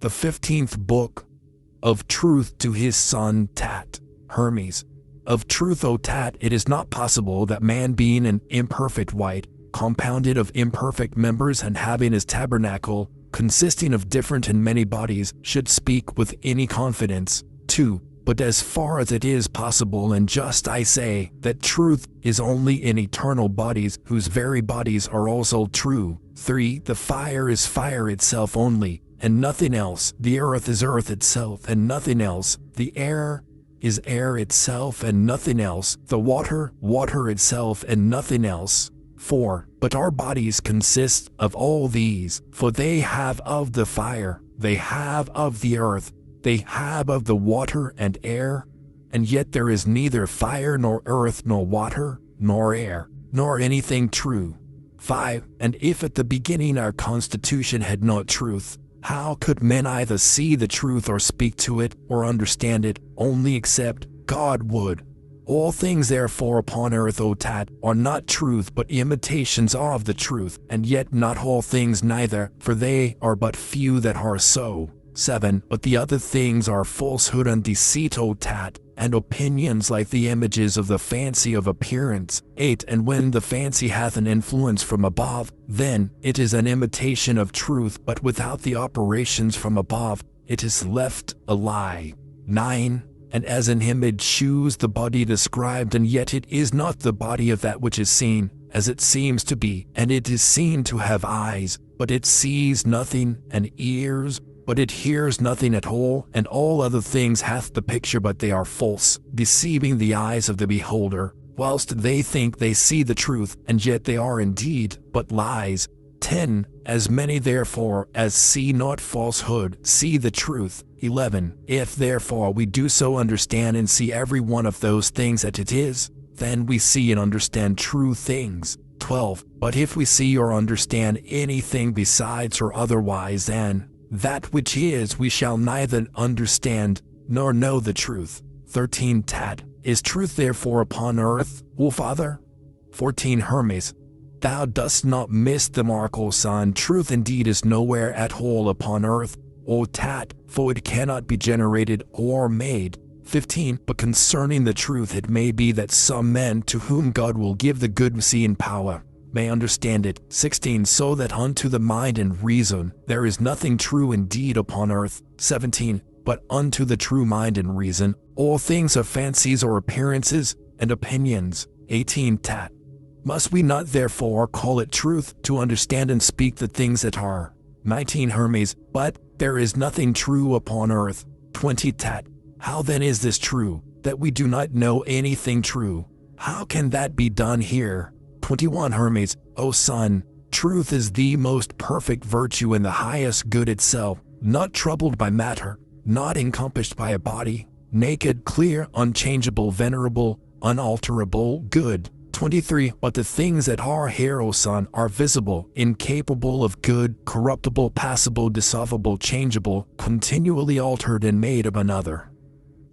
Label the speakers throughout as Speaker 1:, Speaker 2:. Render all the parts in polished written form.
Speaker 1: the 15th book of truth to his son Tat. Hermes. Of truth, O Tat, it is not possible that man, being an imperfect wight, compounded of imperfect members and having his tabernacle, consisting of different and many bodies, should speak with any confidence. 2. But as far as it is possible and just, I say that truth is only in eternal bodies, whose very bodies are also true. 3. The fire is fire itself only, and nothing else. The earth is earth itself, and nothing else. The air is air itself, and nothing else. The water, water itself, and nothing else. 4. But our bodies consist of all these, for they have of the fire, they have of the earth, they have of the water and air, and yet there is neither fire nor earth nor water nor air, nor anything true. 5. And if at the beginning our constitution had not truth, how could men either see the truth or speak to it or understand it, only except God would? All things therefore upon earth, O Tat, are not truth but imitations of the truth, and yet not all things neither, for they are but few that are so. 7. But the other things are falsehood and deceit, O Tat, and opinions like the images of the fancy of appearance. 8. And when the fancy hath an influence from above, then it is an imitation of truth, but without the operations from above, it is left a lie. 9. And as an image shews the body described, and yet it is not the body of that which is seen, as it seems to be, and it is seen to have eyes, but it sees nothing, and ears, but it hears nothing at all, and all other things hath the picture, but they are false, deceiving the eyes of the beholder, whilst they think they see the truth, and yet they are indeed but lies. 10. As many therefore as see not falsehood see the truth. 11. If therefore we do so understand and see every one of those things that it is, then we see and understand true things. 12. But if we see or understand anything besides or otherwise than that which is, we shall neither understand nor know the truth. 13. Tat. Is truth therefore upon earth, O Father? 14. Hermes. Thou dost not miss the mark, O son. Truth indeed is nowhere at all upon earth, O Tat, for it cannot be generated or made. 15. But concerning the truth, it may be that some men to whom God will give the good seeing power may understand it. 16. So that unto the mind and reason there is nothing true indeed upon earth. 17. But unto the true mind and reason all things are fancies or appearances and opinions. 18. Tat. Must we not therefore call it truth to understand and speak the things that are? 19. Hermes. But there is nothing true upon earth. 20. Tat. How then is this true, that we do not know anything true? How can that be done here? 21. Hermes. O son, truth is the most perfect virtue and the highest good itself, not troubled by matter, not encompassed by a body, naked, clear, unchangeable, venerable, unalterable, good. 23. But the things that are here, O son, are visible, incapable of good, corruptible, passable, dissolvable, changeable, continually altered and made of another.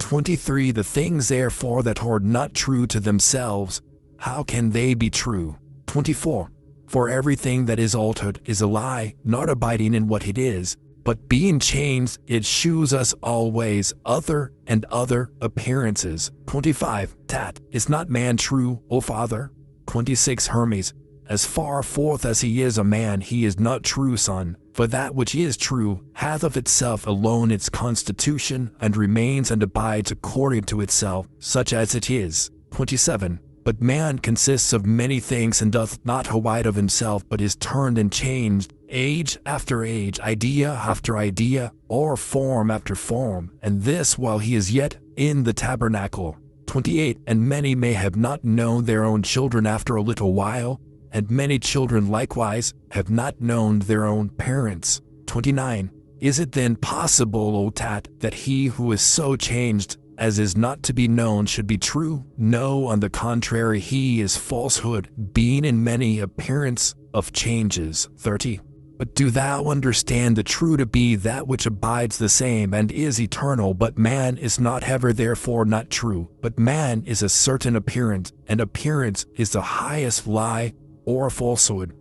Speaker 1: 23. The things therefore that are not true to themselves, how can they be true? 24. For everything that is altered is a lie, not abiding in what it is, but being changed, it shews us always other and other appearances. 25. Tat. Is not man true, O Father? 26. Hermes. As far forth as he is a man, he is not true, son. For that which is true hath of itself alone its constitution, and remains and abides according to itself, such as it is. 27. But man consists of many things, and doth not abide of himself, but is turned and changed, age after age, idea after idea, or form after form, and this while he is yet in the tabernacle. 28. And many may have not known their own children after a little while, and many children likewise have not known their own parents. 29. Is it then possible, O Tat, that he who is so changed as is not to be known should be true? No, on the contrary, he is falsehood, being in many appearance of changes. 30. But do thou understand the true to be that which abides the same and is eternal, but man is not ever therefore not true, but man is a certain appearance, and appearance is the highest lie or falsehood.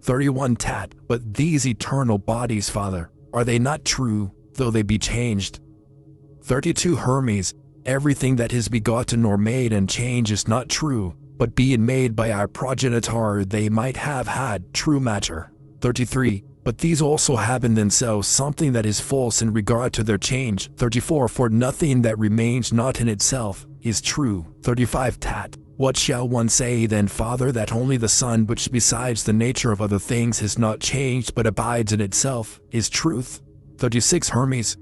Speaker 1: 31. Tat. But these eternal bodies, Father, are they not true? though they be changed. 32 Hermes, everything that is begotten or made and changed is not true, but being made by our progenitor they might have had true matter. 33. But these also have in themselves something that is false in regard to their change. 34. For nothing that remains not in itself is true. 35. Tat. What shall one say then, Father, that only the Son, which besides the nature of other things is not changed but abides in itself, is truth? 36 Hermes.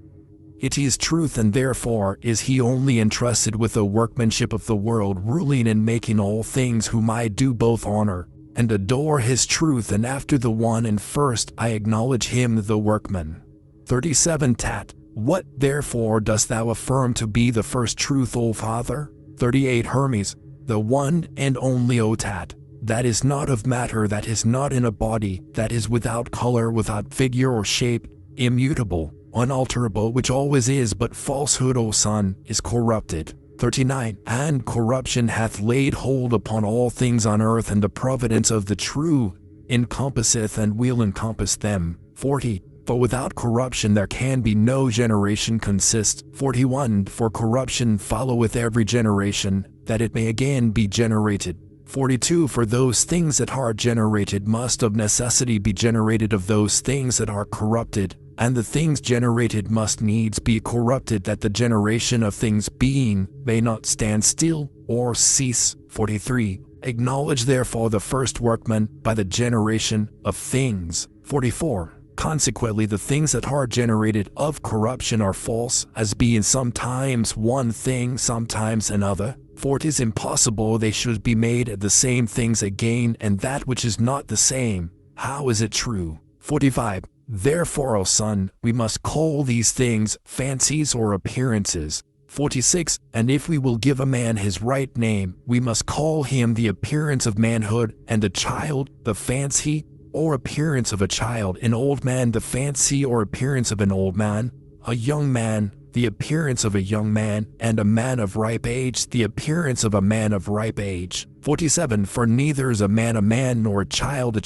Speaker 1: It is truth, and therefore is he only entrusted with the workmanship of the world, ruling and making all things, whom I do both honor and adore his truth, and after the one and first I acknowledge him the workman. 37 Tat. What therefore dost thou affirm to be the first truth, O Father? 38 Hermes. The one and only, O Tat, that is not of matter, that is not in a body, that is without color, without figure or shape, immutable, unalterable, which always is, but falsehood, O Son, is corrupted. 39. And corruption hath laid hold upon all things on earth, and the providence of the true encompasseth and will encompass them. 40. For without corruption there can be no generation consist. 41. For corruption followeth every generation, that it may again be generated. 42. For those things that are generated must of necessity be generated of those things that are corrupted, and the things generated must needs be corrupted, that the generation of things being may not stand still or cease. 43. Acknowledge therefore the first workman by the generation of things. 44. Consequently the things that are generated of corruption are false, as being sometimes one thing, sometimes another. For it is impossible they should be made the same things again, and that which is not the same, how is it true? 45. Therefore, O Son, we must call these things fancies or appearances. 46. And if we will give a man his right name, we must call him the appearance of manhood, and a child the fancy or appearance of a child, an old man the fancy or appearance of an old man, a young man the appearance of a young man, and a man of ripe age the appearance of a man of ripe age. 47. For neither is a man, nor a child,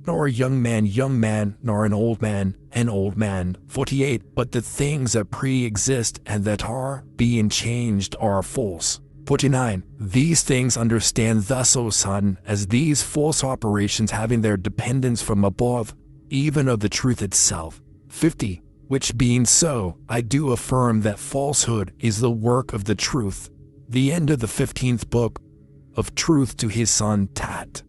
Speaker 1: nor a young man, nor an old man. 48. But the things that pre-exist and that are being changed are false. 49. These things understand thus, O Son, as these false operations having their dependence from above, even of the truth itself. 50. Which being so, I do affirm that falsehood is the work of the truth. The end of the 15th book of Truth to his Son Tat.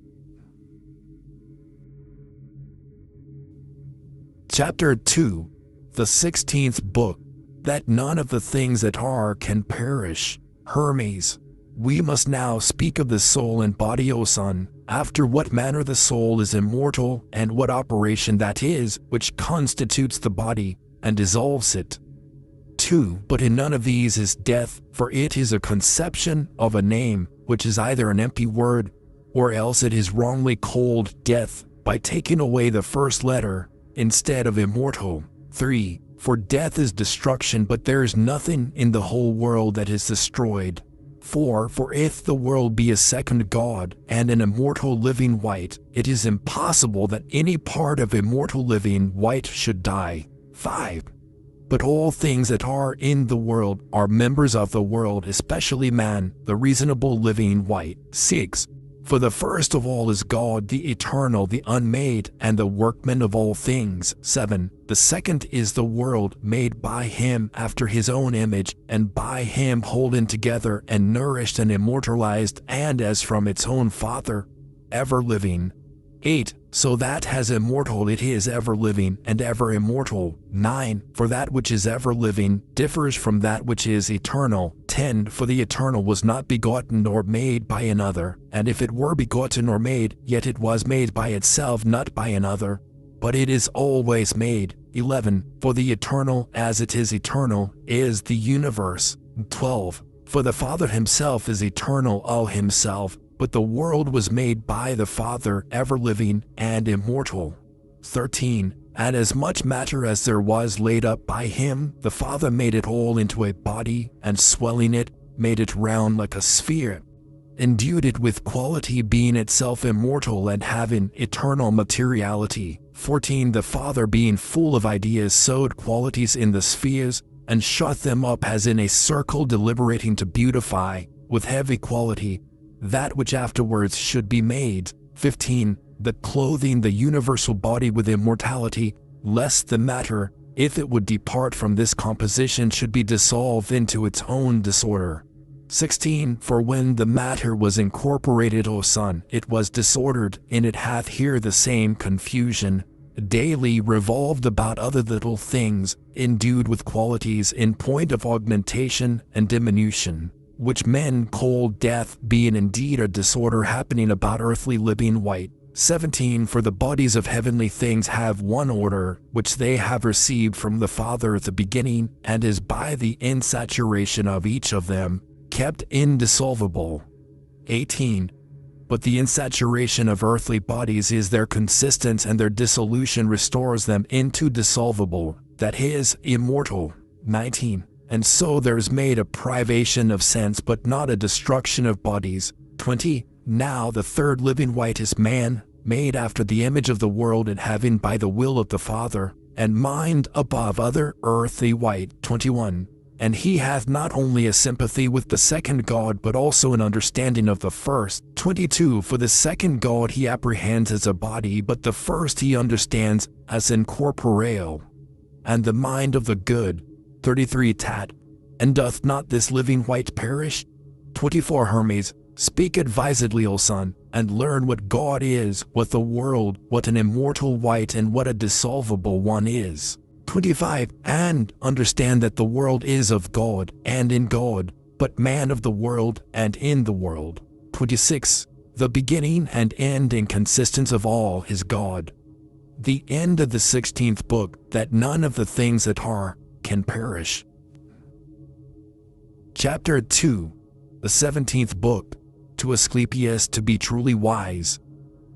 Speaker 1: Chapter 2, the 16th book, that none of the things that are can perish. Hermes. We must now speak of the soul and body, O Son, after what manner the soul is immortal, and what operation that is which constitutes the body and dissolves it. 2. But in none of these is death, for it is a conception of a name, which is either an empty word, or else it is wrongly called death, by taking away the first letter, instead of immortal. 3. For death is destruction, but there is nothing in the whole world that is destroyed. 4. For if the world be a second God, and an immortal living wight, it is impossible that any part of immortal living wight should die. 5. But all things that are in the world are members of the world, especially man, the reasonable living wight. 6. For the first of all is God, the eternal, the unmade, and the workman of all things. 7. The second is the world, made by him after his own image, and by him holden together and nourished and immortalized, and as from its own Father, ever living. 8. So that as immortal it is ever living and ever immortal. 9. For that which is ever living differs from that which is eternal. 10. For the eternal was not begotten nor made by another, and if it were begotten or made, yet it was made by itself, not by another, but it is always made. 11. For the eternal, as it is eternal, is the universe. 12. For the Father himself is eternal all himself, but the world was made by the Father, ever living and immortal. 13. And as much matter as there was laid up by him, the Father made it all into a body, and swelling it, made it round like a sphere. endued it with quality, being itself immortal and having eternal materiality. 14. The Father, being full of ideas, sowed qualities in the spheres and shut them up as in a circle, deliberating to beautify, with heavy quality, that which afterwards should be made. 15. The clothing the universal body with immortality, lest the matter, if it would depart from this composition, should be dissolved into its own disorder. 16. For when the matter was incorporated, O Son, it was disordered, and it hath here the same confusion, daily revolved about other little things, endued with qualities in point of augmentation and diminution, which men call death, being indeed a disorder happening about earthly living white. 17. For the bodies of heavenly things have one order, which they have received from the Father at the beginning, and is by the insaturation of each of them kept indissoluble. 18. But the insaturation of earthly bodies is their consistence, and their dissolution restores them into dissoluble, that is, immortal. 19. And so there is made a privation of sense, but not a destruction of bodies. 20. Now the third living white is man, made after the image of the world, and having by the will of the Father, and mind above other earthly white. 21. And he hath not only a sympathy with the second God, but also an understanding of the first. 22. For the second God he apprehends as a body, but the first he understands as incorporeal. And the mind of the good. 33. Tat. And doth not this living white perish? 24. Hermes. Speak advisedly, O Son, and learn what God is, what the world, what an immortal white, and what a dissoluble one is. 25. And understand that the world is of God, and in God, but man of the world, and in the world. 26. The beginning and end and consistence of all is God. The end of the 16th book, that none of the things that are can perish. Chapter 2. The 17th book. To Asclepius, to be truly wise.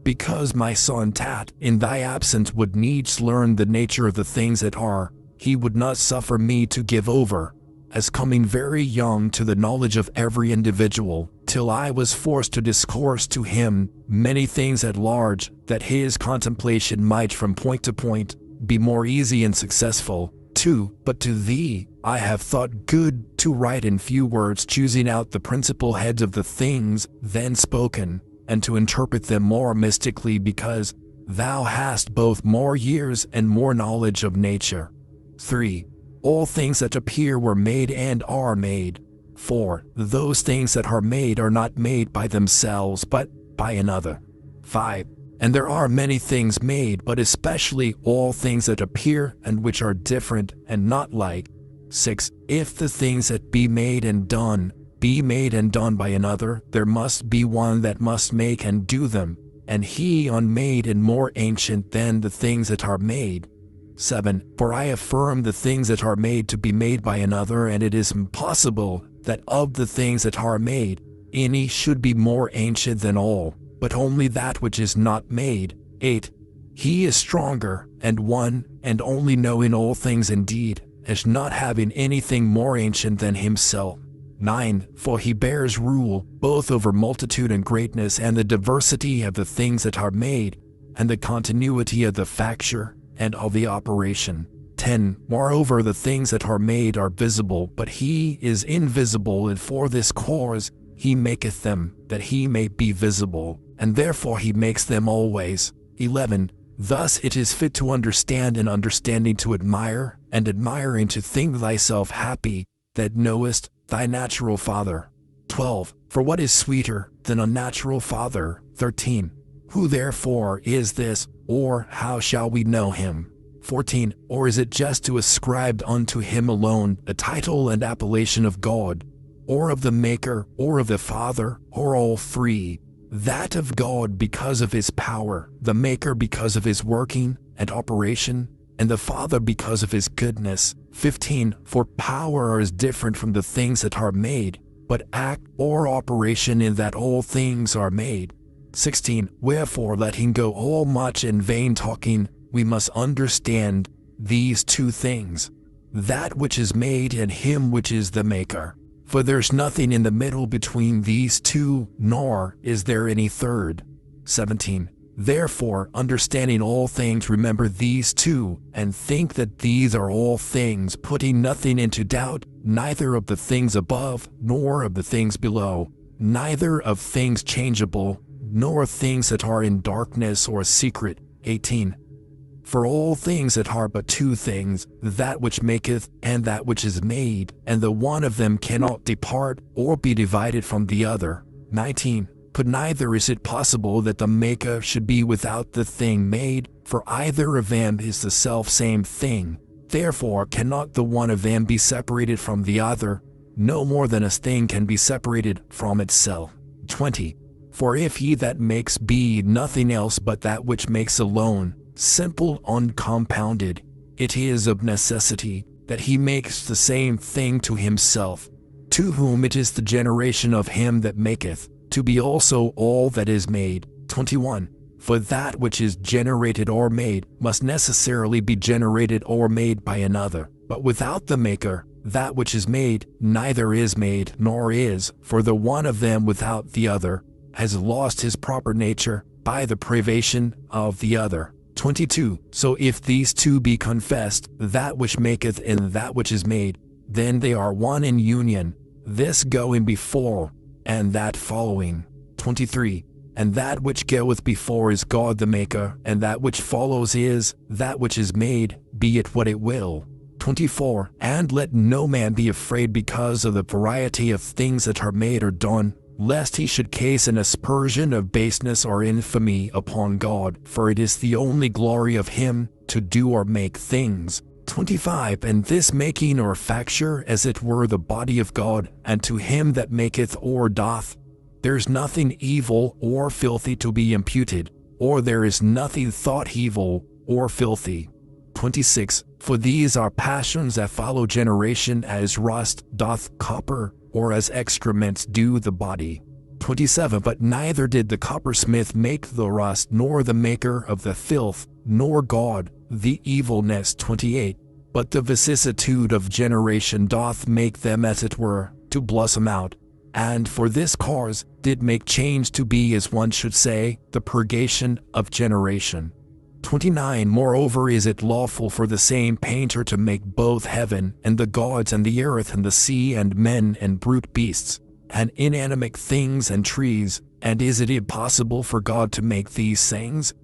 Speaker 1: Because my son Tat, in thy absence, would needs learn the nature of the things that are, he would not suffer me to give over, as coming very young, to the knowledge of every individual, till I was forced to discourse to him many things at large, that his contemplation might from point to point be more easy and successful. 2. But to thee I have thought good to write in few words, choosing out the principal heads of the things then spoken, and to interpret them more mystically, because thou hast both more years and more knowledge of nature. 3. All things that appear were made and are made. 4. Those things that are made are not made by themselves, but by another. 5. And there are many things made, but especially all things that appear, and which are different and not like. 6. If the things that be made and done be made and done by another, there must be one that must make and do them, and he unmade and more ancient than the things that are made. 7. For I affirm the things that are made to be made by another, and it is impossible that of the things that are made, any should be more ancient than all, but only that which is not made. 8. He is stronger, and one, and only knowing all things indeed, as not having anything more ancient than himself. 9. For he bears rule, both over multitude and greatness, and the diversity of the things that are made, and the continuity of the facture, and of the operation. 10. Moreover, the things that are made are visible, but he is invisible, and for this cause he maketh them, that he may be visible, and therefore he makes them always. 11. Thus it is fit to understand, and understanding to admire, and admiring to think thyself happy, that knowest thy natural father. 12. For what is sweeter than a natural father? 13. Who therefore is this, or how shall we know him? 14. Or is it just to ascribe unto him alone a title and appellation of God, or of the Maker, or of the Father, or all three? That of God because of his power, the Maker because of his working and operation, and the Father because of his goodness. 15. For power is different from the things that are made, but act or operation in that all things are made. 16. Wherefore, letting go all much and vain talking, we must understand these two things, that which is made and him which is the Maker. For there's nothing in the middle between these two, nor is there any third. 17. Therefore, understanding all things, remember these two, and think that these are all things, putting nothing into doubt, neither of the things above, nor of the things below, neither of things changeable, nor things that are in darkness or secret. 18. For all things that are but two things, that which maketh and that which is made, and the one of them cannot depart or be divided from the other. 19. But neither is it possible that the maker should be without the thing made, for either of them is the selfsame thing. Therefore cannot the one of them be separated from the other, no more than a thing can be separated from itself. 20. For if he that makes be nothing else but that which makes alone, simple, uncompounded, it is of necessity that he makes the same thing to himself, to whom it is the generation of him that maketh, to be also all that is made. 21. For that which is generated or made must necessarily be generated or made by another, but without the maker, that which is made neither is made nor is, for the one of them without the other has lost his proper nature by the privation of the other. 22. So if these two be confessed, that which maketh and that which is made, then they are one in union, this going before, and that following. 23. And that which goeth before is God the Maker, and that which follows is that which is made, be it what it will. 24. And let no man be afraid because of the variety of things that are made or done, lest he should case an aspersion of baseness or infamy upon God, for it is the only glory of him to do or make things. 25. And this making or facture as it were the body of God, and to him that maketh or doth, there's nothing evil or filthy to be imputed, or there is nothing thought evil or filthy. 26. For these are passions that follow generation, as rust doth copper, or as excrements do the body. 27. But neither did the coppersmith make the rust, nor the maker of the filth, nor God the evilness. 28. But the vicissitude of generation doth make them as it were to blossom out, and for this cause did make change to be, as one should say, the purgation of generation. 29. Moreover is it lawful for the same painter to make both heaven and the gods and the earth and the sea and men and brute beasts and inanimate things and trees, and is it impossible for God to make these things?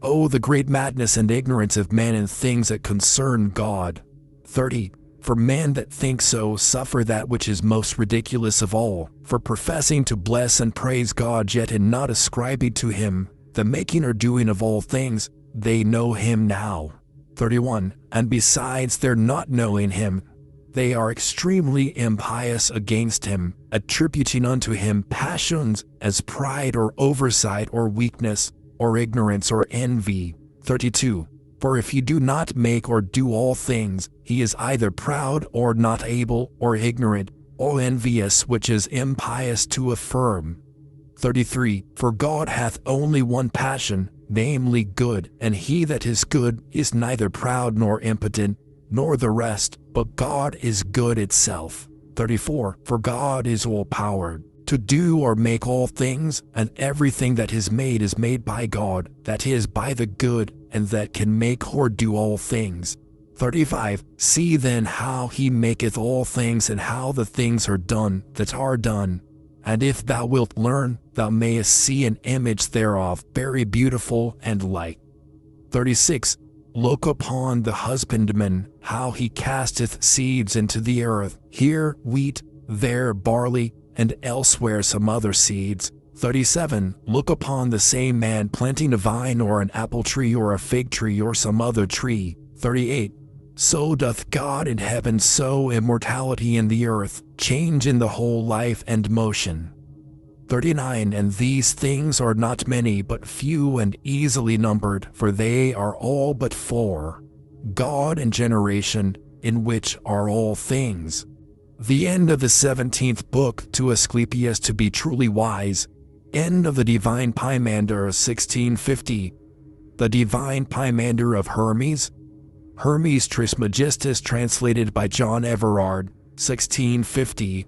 Speaker 1: Oh, the great madness and ignorance of men in things that concern God. 30. For men that think so suffer that which is most ridiculous of all, for professing to bless and praise God, yet in not ascribing to him the making or doing of all things, they know him now. 31. And besides their not knowing him, they are extremely impious against him, attributing unto him passions as pride or oversight or weakness or ignorance or envy. 32. For if he do not make or do all things, he is either proud or not able or ignorant or envious, which is impious to affirm. 33. For God hath only one passion, namely good, and he that is good is neither proud nor impotent, nor the rest, but God is good itself. 34. For God is all-powered to do or make all things, and everything that is made by God, that is by the good, and that can make or do all things. 35. See then how he maketh all things, and how the things are done that are done. And if thou wilt learn, thou mayest see an image thereof, very beautiful and like. 36. Look upon the husbandman, how he casteth seeds into the earth, here wheat, there barley, and elsewhere some other seeds. 37. Look upon the same man planting a vine or an apple tree or a fig tree or some other tree. 38. So doth God in heaven sow immortality in the earth, change in the whole life and motion. 39. And these things are not many but few and easily numbered, for they are all but four: God and generation, in which are all things. The end of the 17th book, to Asclepius to be truly wise. End of the Divine Pymander, 1650. The Divine Pymander of Hermes. Hermes Trismegistus, translated by John Everard, 1650.